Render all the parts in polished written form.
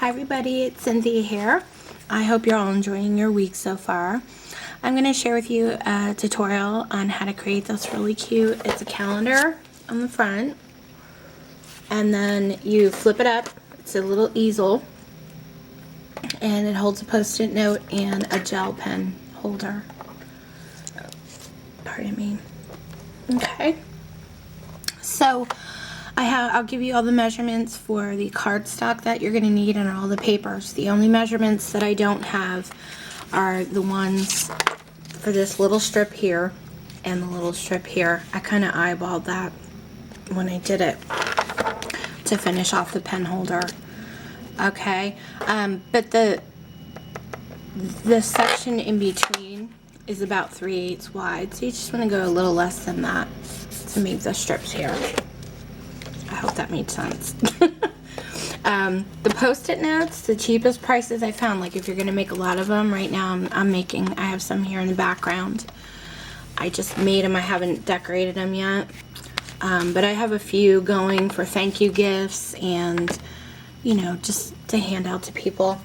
Hi everybody, it's Cynthia here. I hope you're all enjoying your week so far. I'm going to share with you a tutorial on how to create this really cute, it's a calendar on the front, and then you flip it up. It's a little easel, and it holds a post-it note and a gel pen holder. Pardon me. Okay, so I'll give you all the measurements for the cardstock that you're going to need and all the papers. The only measurements that I don't have are the ones for this little strip here and the little strip here. I kind of eyeballed that when I did it to finish off the pen holder. Okay, but the section in between is about 3/8 wide, so you just want to go a little less than that to make the strips here. I hope that made sense. The post-it notes, the cheapest prices I found, like if you're going to make a lot of them, right now I have some here in the background. I just made them, I haven't decorated them yet. But I have a few going for thank you gifts and, you know, just to hand out to people.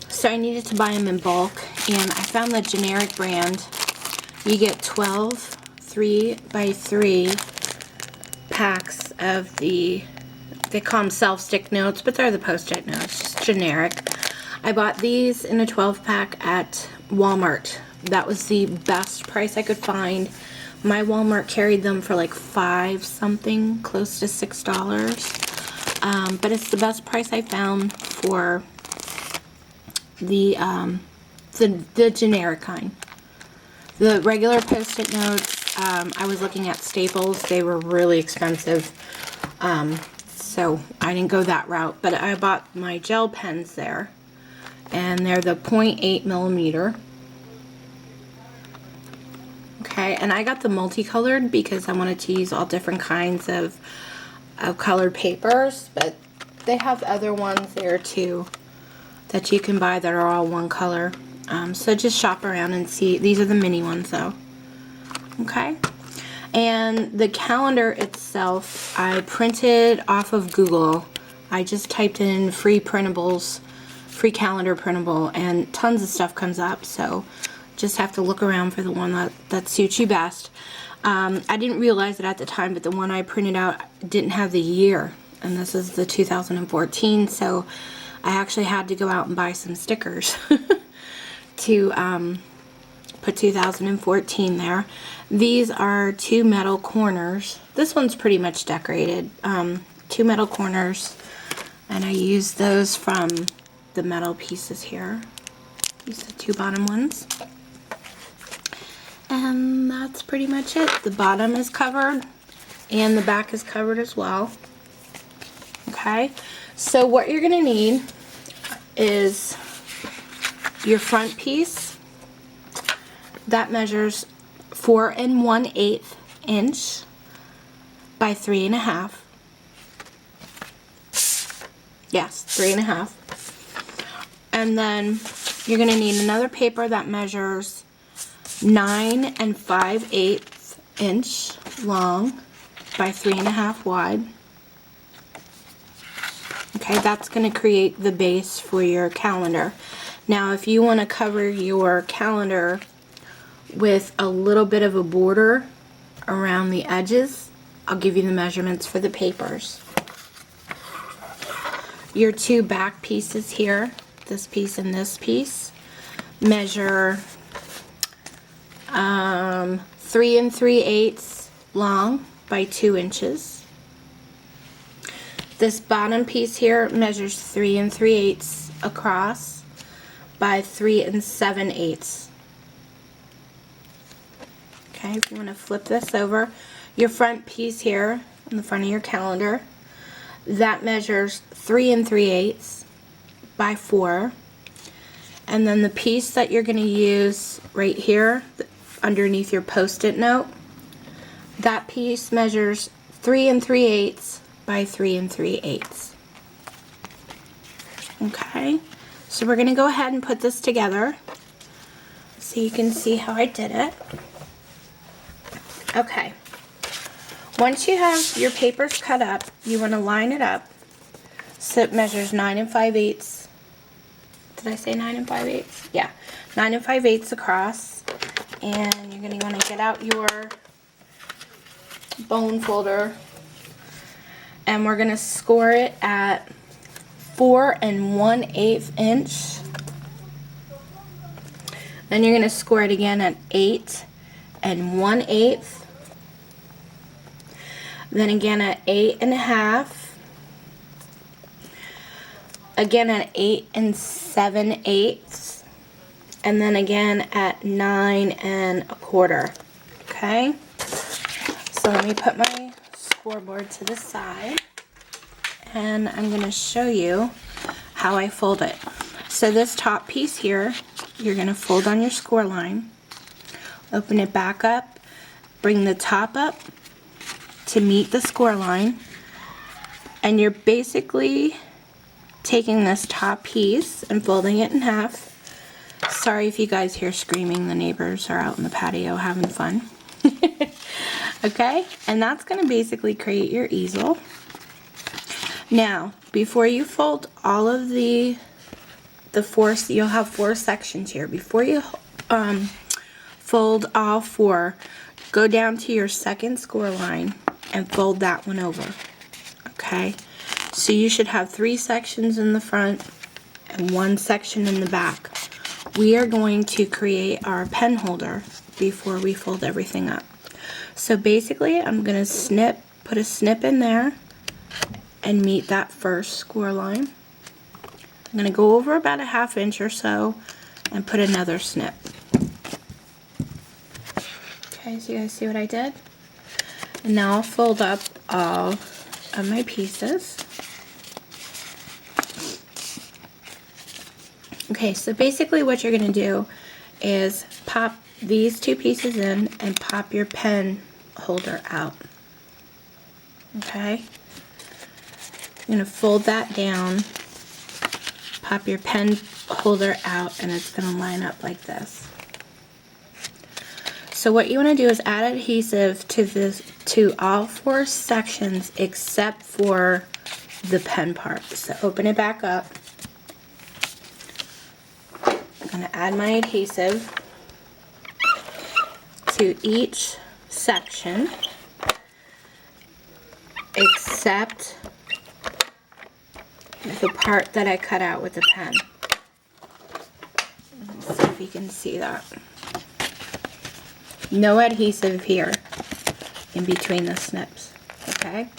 So I needed to buy them in bulk, and I found the generic brand. You get 12 3x3 packs of they call them self-stick notes, but they're the post-it notes, just generic. I bought these in a 12 pack at Walmart. That was the best price I could find. My Walmart carried them for like $5 something, close to $6. But it's the best price I found for the generic kind. The regular post-it notes, I was looking at Staples. They were really expensive, so I didn't go that route. But I bought my gel pens there, and they're the 0.8 millimeter. Okay, and I got the multicolored because I wanted to use all different kinds of colored papers, but they have other ones there too that you can buy that are all one color. So just shop around and see. These are the mini ones though. Okay, and the calendar itself I printed off of Google. I just typed in free printables, free calendar printable, and tons of stuff comes up, so just have to look around for the one that suits you best. I didn't realize it at the time, but the one I printed out didn't have the year, and this is the 2014, so I actually had to go out and buy some stickers to put 2014 there. These are 2 metal corners. This one's pretty much decorated. 2 metal corners, and I used those from the metal pieces here. These are the 2 bottom ones. And that's pretty much it. The bottom is covered and the back is covered as well. Okay, so what you're gonna need is your front piece. That measures 4 1/8 inch by 3.5. Yes, 3.5. And then you're gonna need another paper that measures 9 5/8 inch long by 3.5 wide. Okay, that's going to create the base for your calendar. Now, if you want to cover your calendar with a little bit of a border around the edges, I'll give you the measurements for the papers. Your 2 back pieces here, this piece and this piece, measure 3 3/8 long by 2 inches. This bottom piece here measures 3 3/8 across by 3 7/8. Okay, if you want to flip this over, your front piece here in the front of your calendar, that measures 3 3/8 by 4. And then the piece that you're going to use right here underneath your post-it note, that piece measures 3 3/8 by 3 3/8. Okay, so we're going to go ahead and put this together so you can see how I did it. Okay, once you have your papers cut up, you want to line it up So it measures 9 5/8. Did I say 9 5/8? Yeah, 9 5/8 across. And you're going to want to get out your bone folder, and we're going to score it at 4 1/8 inch. Then you're going to score it again at 8 1/8. Then again at 8 1/2. Again at 8 7/8. And then again at 9 1/4. Okay? So let me put my scoreboard to the side, and I'm going to show you how I fold it. So this top piece here, you're going to fold on your score line, open it back up, bring the top up to meet the score line, and you're basically taking this top piece and folding it in half. Sorry if you guys hear screaming, the neighbors are out in the patio having fun. Okay, and that's going to basically create your easel. Now, before you fold all of the four, you'll have 4 sections here. Before you fold all 4, go down to your second score line and fold that one over. Okay, so you should have 3 sections in the front and 1 section in the back. We are going to create our pen holder before we fold everything up. So basically, I'm going to put a snip in there and meet that first score line. I'm going to go over about a 1/2 inch or so and put another snip. Okay, so you guys see what I did? And now I'll fold up all of my pieces. Okay, so basically what you're going to do is pop these 2 pieces in and pop your pen holder out. Okay? You're going to fold that down, pop your pen holder out, and it's going to line up like this. So what you want to do is add adhesive to all 4 sections except for the pen part. So open it back up. I'm going to add my adhesive to each section except the part that I cut out with the pen. Let's see if you can see that. No adhesive here in between the snips. Okay?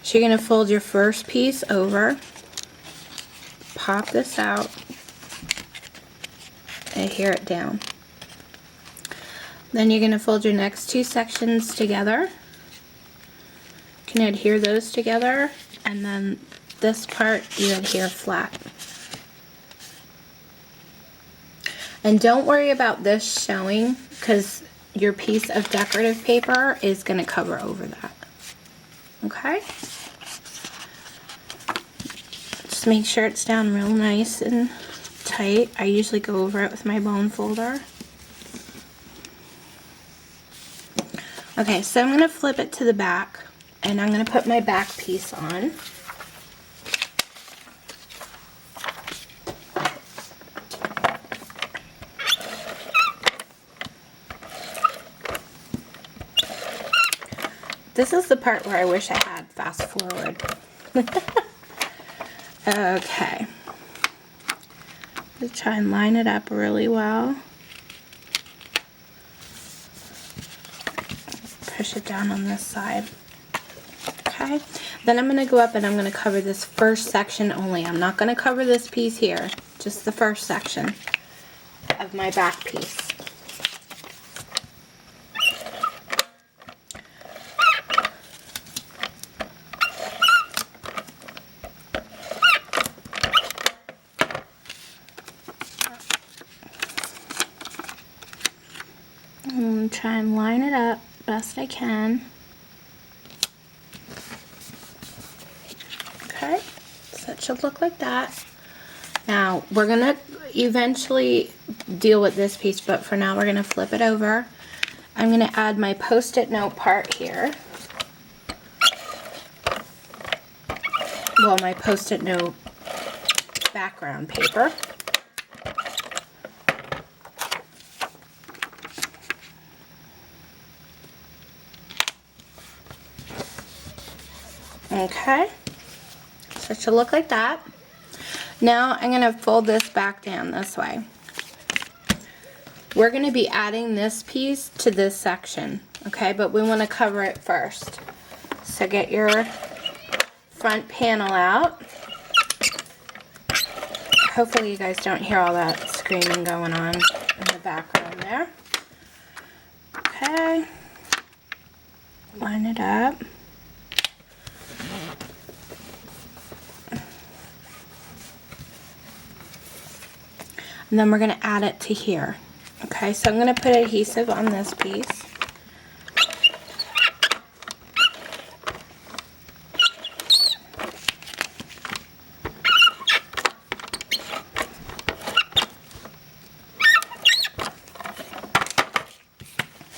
So you're going to fold your first piece over, pop this out, and adhere it down. Then you're going to fold your next 2 sections together. You can adhere those together, and then this part you adhere flat. And don't worry about this showing, because your piece of decorative paper is going to cover over that. Okay? Just make sure it's down real nice and tight. I usually go over it with my bone folder. Okay, so I'm going to flip it to the back, and I'm going to put my back piece on. This is the part where I wish I had fast forward. Okay. Just try and line it up really well. Push it down on this side. Okay. Then I'm going to go up and I'm going to cover this first section only. I'm not going to cover this piece here. Just the first section of my back piece. I'm try and line it up best I can. Okay, so it should look like that. Now we're gonna eventually deal with this piece, but for now we're gonna flip it over. I'm gonna add my post-it note part here. well, my Post-it note background paper. Okay, so it should look like that. Now I'm going to fold this back down this way. We're going to be adding this piece to this section, okay, but we want to cover it first. So get your front panel out. Hopefully you guys don't hear all that screaming going on in the background there. Okay, line it up. And then we're going to add it to here. Okay, so I'm going to put adhesive on this piece.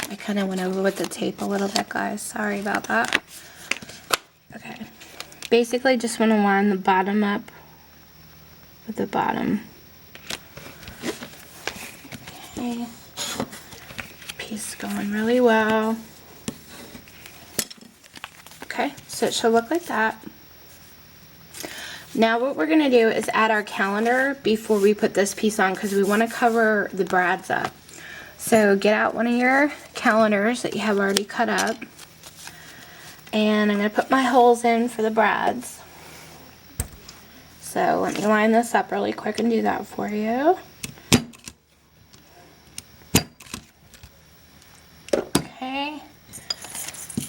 I kind of went over with the tape a little bit, guys. Sorry about that. Okay, basically just want to line the bottom up with the bottom. Okay, piece going really well. Okay, so it should look like that. Now what we're going to do is add our calendar before we put this piece on, because we want to cover the brads up. So get out one of your calendars that you have already cut up, and I'm going to put my holes in for the brads. So let me line this up really quick and do that for you. Okay,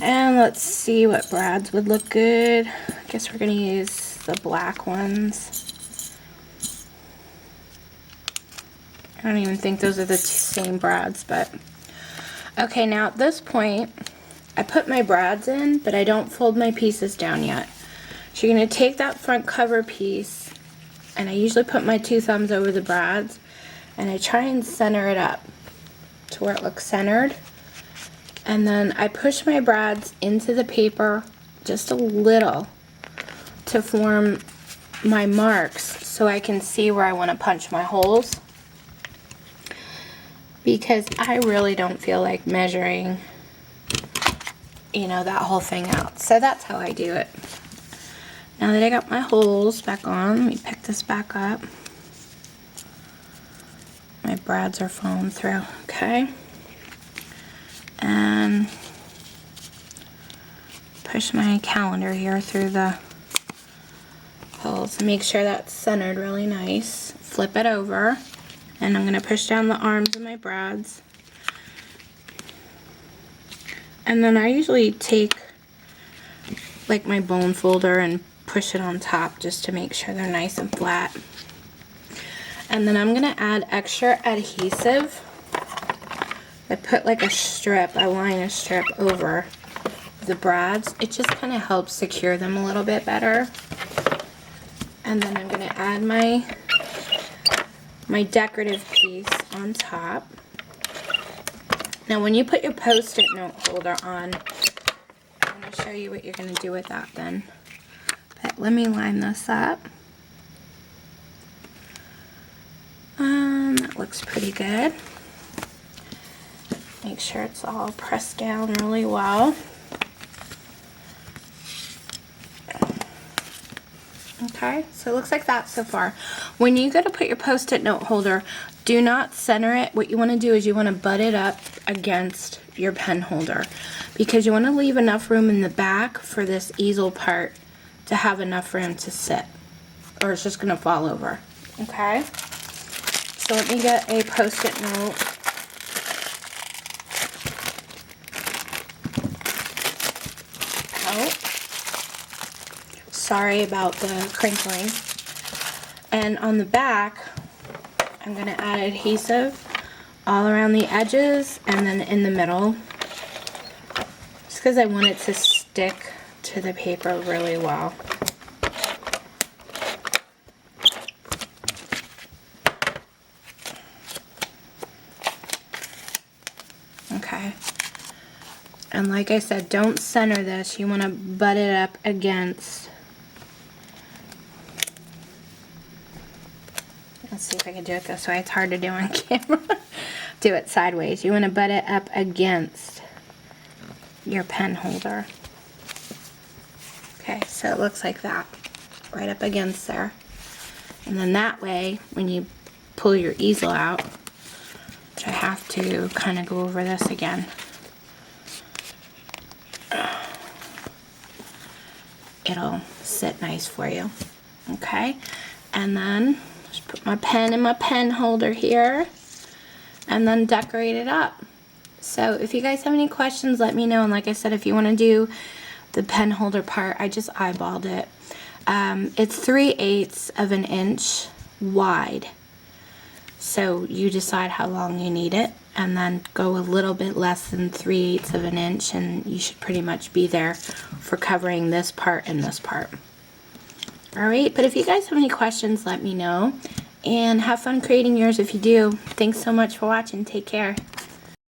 and let's see what brads would look good. I guess we're going to use the black ones. I don't even think those are the same brads, but okay, now at this point I put my brads in, but I don't fold my pieces down yet. So you're going to take that front cover piece, and I usually put my 2 thumbs over the brads, and I try and center it up to where it looks centered, and then I push my brads into the paper just a little to form my marks so I can see where I want to punch my holes, because I really don't feel like measuring, you know, that whole thing out. So that's how I do it. Now that I got my holes back on, let me pick this back up. My brads are falling through, okay? And push my calendar here through the holes. Make sure that's centered really nice. Flip it over, and I'm going to push down the arms of my brads. And then I usually take like my bone folder and push it on top just to make sure they're nice and flat. And then I'm going to add extra adhesive. I put like a strip, I line a strip over the brads. It just kind of helps secure them a little bit better. And then I'm going to add my decorative piece on top. Now when you put your Post-it note holder on, I'm going to show you what you're going to do with that then. But let me line this up. That looks pretty good. Make sure it's all pressed down really well. Okay, so it looks like that so far. When you go to put your Post-it note holder, do not center it. What you want to do is you want to butt it up against your pen holder, because you want to leave enough room in the back for this easel part to have enough room to sit, or it's just going to fall over. Okay, so let me get a Post-it note. Sorry about the crinkling. And on the back, I'm going to add adhesive all around the edges and then in the middle, just because I want it to stick to the paper really well. Okay. And like I said, don't center this. You want to butt it up against Let's see if I can do it this way. It's hard to do on camera. Do it sideways. You want to butt it up against your pen holder. Okay, so it looks like that. Right up against there. And then that way, when you pull your easel out, which I have to kind of go over this again. It'll sit nice for you. Okay, and then just put my pen in my pen holder here and then decorate it up. So if you guys have any questions, let me know. And like I said, if you want to do the pen holder part, I just eyeballed it. It's 3/8 of an inch wide. So you decide how long you need it, and then go a little bit less than 3/8 of an inch, and you should pretty much be there for covering this part and this part. Alright, but if you guys have any questions, let me know. And have fun creating yours if you do. Thanks so much for watching. Take care.